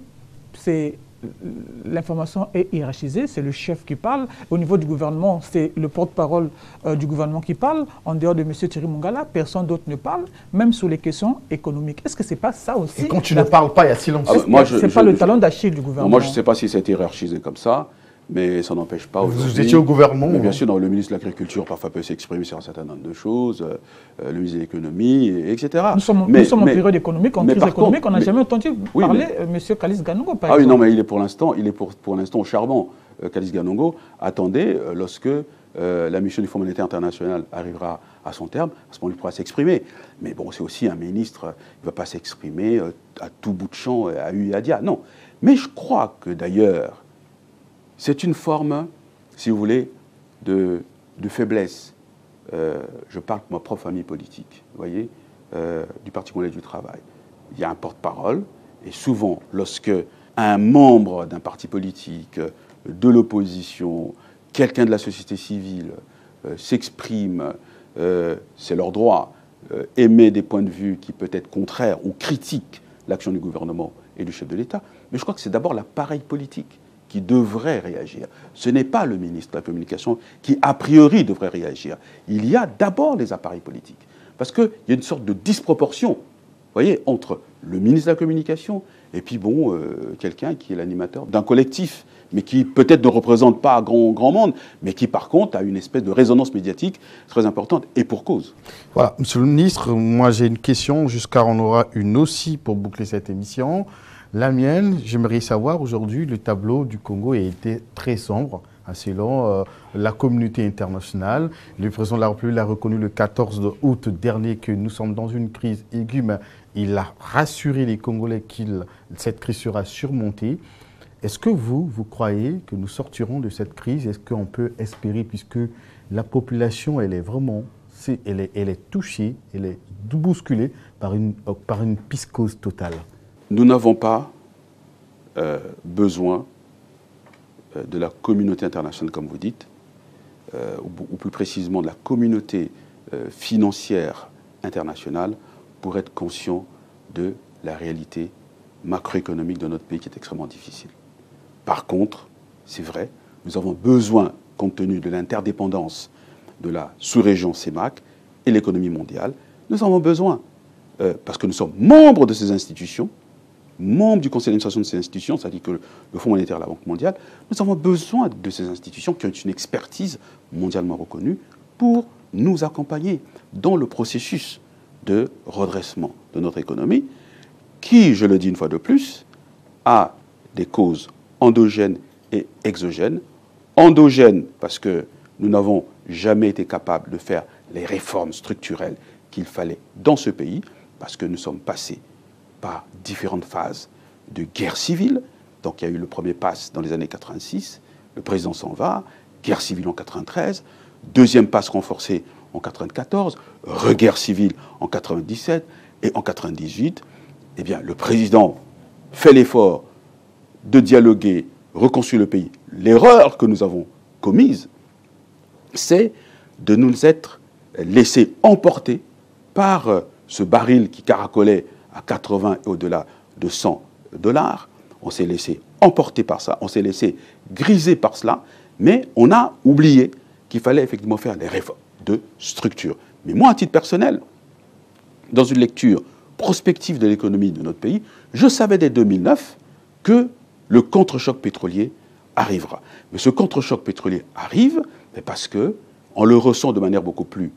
l'information est hiérarchisée, c'est le chef qui parle. Au niveau du gouvernement, c'est le porte-parole du gouvernement qui parle. En dehors de M. Thierry Mongala, personne d'autre ne parle, même sur les questions économiques. Est-ce que ce n'est pas ça aussi?
Et quand tu ne parles pas, il y a silence.
Ce n'est pas le talon d'Achille du gouvernement.
Moi, je ne sais pas si c'est hiérarchisé comme ça. Mais ça n'empêche pas aujourd'hui.
Vous étiez au gouvernement.
Mais bien sûr, le ministre de l'Agriculture parfois peut s'exprimer sur un certain nombre de choses, le ministre de l'Économie, etc.
Nous sommes en période économique, en crise économique, on n'a jamais entendu parler M. Kalis Ganongo, par exemple.
Ah oui, non, mais il est pour l'instant au charbon. Kalis Ganongo, attendez, lorsque la mission du Fonds monétaire international arrivera à son terme, à ce moment-là, il pourra s'exprimer. Mais bon, c'est aussi un ministre, il ne va pas s'exprimer à tout bout de champ, à U et à Dia. Non. Mais je crois que d'ailleurs, c'est une forme, si vous voulez, de faiblesse. Je parle de ma propre famille politique, vous voyez, du Parti congolais du travail. Il y a un porte-parole, et souvent, lorsque un membre d'un parti politique, de l'opposition, quelqu'un de la société civile, s'expriment, c'est leur droit, émet des points de vue qui peuvent être contraires ou critiquent l'action du gouvernement et du chef de l'État. Mais je crois que c'est d'abord l'appareil politique qui devrait réagir. Ce n'est pas le ministre de la Communication qui, a priori, devrait réagir. Il y a d'abord les appareils politiques. Parce qu'il y a une sorte de disproportion, vous voyez, entre le ministre de la Communication et puis, bon, quelqu'un qui est l'animateur d'un collectif, mais qui peut-être ne représente pas grand monde, mais qui, par contre, a une espèce de résonance médiatique très importante, et pour cause.
Voilà, Monsieur le ministre, moi j'ai une question, jusqu'à on aura une aussi pour boucler cette émission. La mienne, j'aimerais savoir, aujourd'hui, le tableau du Congo a été très sombre, selon la communauté internationale. Le président de la République l'a reconnu le 14 août dernier que nous sommes dans une crise aiguë, mais il a rassuré les Congolais que cette crise sera surmontée. Est-ce que vous croyez que nous sortirons de cette crise? Est-ce qu'on peut espérer, puisque la population, elle est vraiment, elle est touchée, elle est bousculée par une psychose totale?
Nous n'avons pas besoin de la communauté internationale, comme vous dites, ou plus précisément de la communauté financière internationale pour être conscient de la réalité macroéconomique de notre pays qui est extrêmement difficile. Par contre, c'est vrai, nous avons besoin, compte tenu de l'interdépendance de la sous-région CEMAC et l'économie mondiale, nous avons besoin, parce que nous sommes membres de ces institutions, membres du conseil d'administration de ces institutions, c'est-à-dire que le Fonds monétaire et la Banque mondiale, nous avons besoin de ces institutions qui ont une expertise mondialement reconnue pour nous accompagner dans le processus de redressement de notre économie, qui, je le dis une fois de plus, a des causes endogènes et exogènes. Endogènes parce que nous n'avons jamais été capables de faire les réformes structurelles qu'il fallait dans ce pays, parce que nous sommes passés par différentes phases de guerre civile. Donc il y a eu le premier pass dans les années 86, le président s'en va, guerre civile en 93, deuxième pass renforcé en 94, re-guerre civile en 97 et en 98. Eh bien, le président fait l'effort de dialoguer, reconstruire le pays. L'erreur que nous avons commise, c'est de nous être laissés emporter par ce baril qui caracolait à 80 et au-delà de $100. On s'est laissé emporter par ça, on s'est laissé griser par cela, mais on a oublié qu'il fallait effectivement faire des réformes de structure. Mais moi, à titre personnel, dans une lecture prospective de l'économie de notre pays, je savais dès 2009 que le contre-choc pétrolier arrivera. Mais ce contre-choc pétrolier arrive parce que, on le ressent de manière beaucoup plus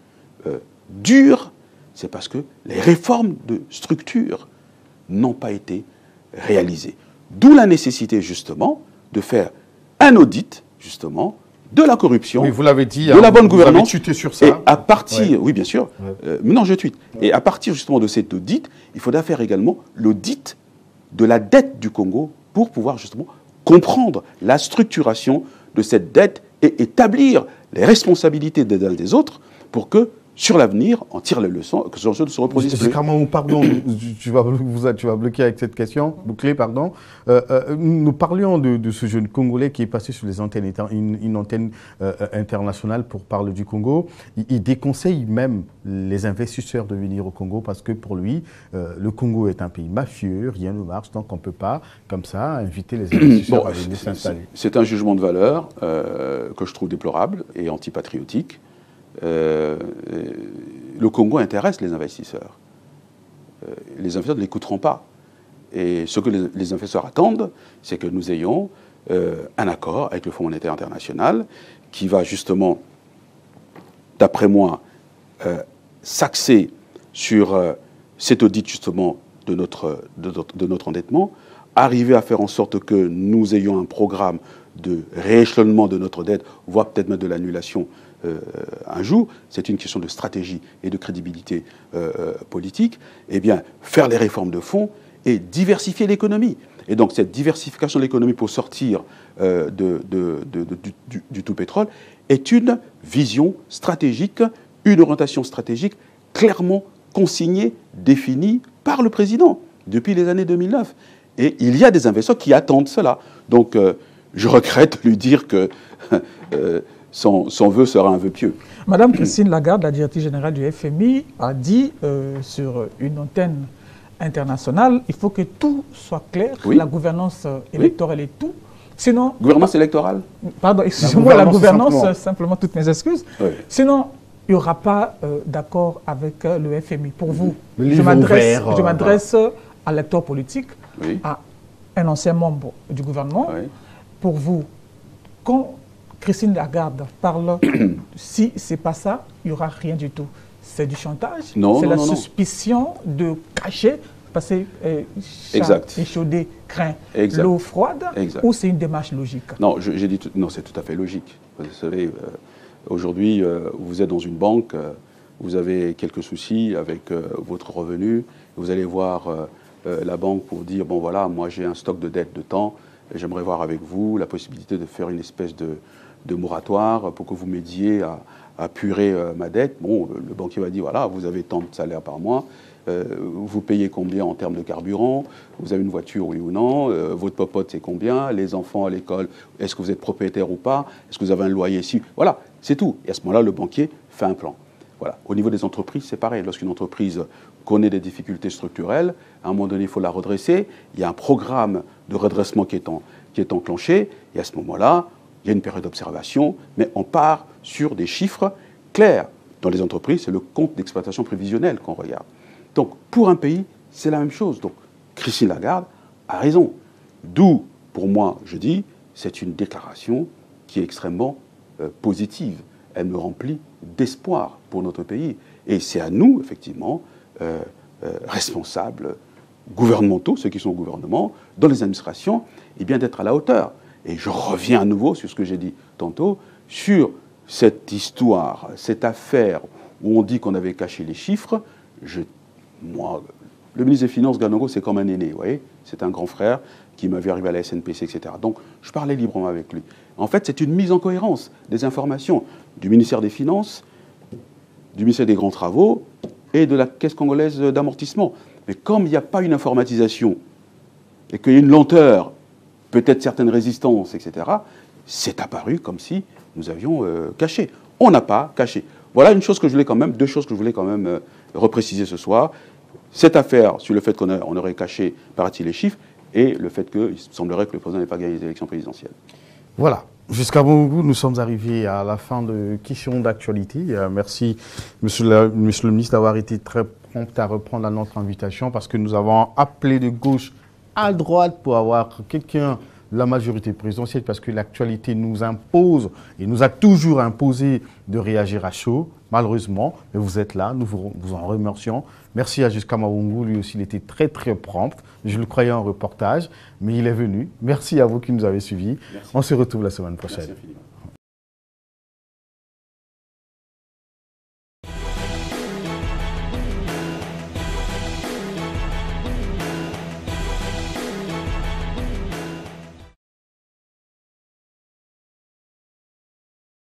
dure, c'est parce que les réformes de structure n'ont pas été réalisées. D'où la nécessité, justement, de faire un audit, justement, de la corruption,
oui, vous l'avez dit,
de la bonne gouvernance.
Vous avez tweeté sur ça.
Et à partir,
ouais.
Oui, bien sûr.
Ouais.
Non, je tweete. Ouais. Et à partir, justement, de cet audit, il faudra faire également l'audit de la dette du Congo pour pouvoir, justement, comprendre la structuration de cette dette et établir les responsabilités des uns et des autres pour que, sur l'avenir, on tire les leçons, que ce genre ne se reproduise plus.
Pardon, tu vas bloquer avec cette question, boucler, pardon. Nous parlions de ce jeune Congolais qui est passé sur les antennes, une antenne internationale pour parler du Congo. Il déconseille même les investisseurs de venir au Congo parce que pour lui, le Congo est un pays mafieux, rien ne marche, donc on ne peut pas, comme ça, inviter les investisseurs à venir s'installer.
C'est un jugement de valeur que je trouve déplorable et antipatriotique. Le Congo intéresse les investisseurs. Les investisseurs ne l'écouteront pas. Et ce que les investisseurs attendent, c'est que nous ayons un accord avec le Fonds monétaire international qui va justement, d'après moi, s'axer sur cet audit justement de notre endettement, arriver à faire en sorte que nous ayons un programme de rééchelonnement de notre dette, voire peut-être même de l'annulation un jour, c'est une question de stratégie et de crédibilité politique, eh bien, faire les réformes de fond et diversifier l'économie. Et donc, cette diversification de l'économie pour sortir du tout pétrole est une vision stratégique, une orientation stratégique clairement consignée, définie par le président depuis les années 2009. Et il y a des investisseurs qui attendent cela. Donc, je regrette de lui dire que son vœu sera un vœu pieux.
Madame Christine Lagarde, la directrice générale du FMI, a dit sur une antenne internationale, il faut que tout soit clair,
Oui.
la gouvernance électorale et tout. Sinon,
Gouvernance électorale?
pardon, excusez-moi, la gouvernance,
simplement.
simplement toutes mes excuses.
Oui.
Sinon, il n'y aura pas d'accord avec le FMI. Pour vous,
Le
je
livre
m'adresse
ouvert,
à l'acteur politique,
Oui.
à un ancien membre du gouvernement.
Oui.
Pour vous, quand Christine Lagarde parle, si ce n'est pas ça, il n'y aura rien du tout. C'est du chantage,
Non,
c'est
non,
la
non, non.
suspicion de cacher, parce que chat
Exact.
échaudé craint
Exact.
l'eau froide,
Exact.
ou c'est une démarche logique?
Non, j'ai dit non, c'est tout à fait logique. Vous savez, aujourd'hui, vous êtes dans une banque, vous avez quelques soucis avec votre revenu, vous allez voir la banque pour dire bon voilà, moi j'ai un stock de dette de temps, j'aimerais voir avec vous la possibilité de faire une espèce de moratoire pour que vous m'aidiez à apurer ma dette. Bon, le banquier va dire voilà, vous avez tant de salaire par mois. Vous payez combien en termes de carburant? Vous avez une voiture, oui ou non? Votre popote, c'est combien? Les enfants à l'école, est-ce que vous êtes propriétaire ou pas? Est-ce que vous avez un loyer ici? Voilà, c'est tout. Et à ce moment-là, le banquier fait un plan. Voilà. Au niveau des entreprises, c'est pareil. Lorsqu'une entreprise connaît des difficultés structurelles, à un moment donné, il faut la redresser. Il y a un programme de redressement qui est enclenché. Et à ce moment-là, il y a une période d'observation, mais on part sur des chiffres clairs. Dans les entreprises, c'est le compte d'exploitation prévisionnelle qu'on regarde. Donc, pour un pays, c'est la même chose. Donc, Christine Lagarde a raison. D'où, pour moi, je dis, c'est une déclaration qui est extrêmement positive. Elle me remplit d'espoir pour notre pays. Et c'est à nous, effectivement, responsables gouvernementaux, ceux qui sont au gouvernement, dans les administrations, eh bien d'être à la hauteur. Et je reviens à nouveau sur ce que j'ai dit tantôt, sur cette histoire, cette affaire où on dit qu'on avait caché les chiffres. Moi, le ministre des Finances, Ganongo, c'est comme un aîné, vous voyez. C'est un grand frère qui m'a vu arriver à la SNPC, etc. Donc, je parlais librement avec lui. En fait, c'est une mise en cohérence des informations du ministère des Finances, du ministère des Grands Travaux et de la Caisse congolaise d'amortissement. Mais comme il n'y a pas une informatisation et qu'il y a une lenteur, peut-être certaines résistances, etc., c'est apparu comme si nous avions caché. On n'a pas caché. Voilà une chose que je voulais quand même, deux choses que je voulais quand même repréciser ce soir. Cette affaire sur le fait qu'on aurait caché, paraît-il, les chiffres, et le fait qu'il semblerait que le président n'ait pas gagné les élections présidentielles.
Voilà. Jusqu'à bon bout, nous sommes arrivés à la fin de questions d'actualité. Merci, monsieur le ministre, d'avoir été très prompt à reprendre notre invitation parce que nous avons appelé de gauche à droite pour avoir quelqu'un de la majorité présidentielle parce que l'actualité nous impose et nous a toujours imposé de réagir à chaud, malheureusement. Mais vous êtes là, nous vous en remercions. Merci à Jusqu'à Mawungu, lui aussi il était très très prompt. Je le croyais en reportage, mais il est venu. Merci à vous qui nous avez suivis.
Merci.
On se retrouve la semaine prochaine.
Merci infiniment.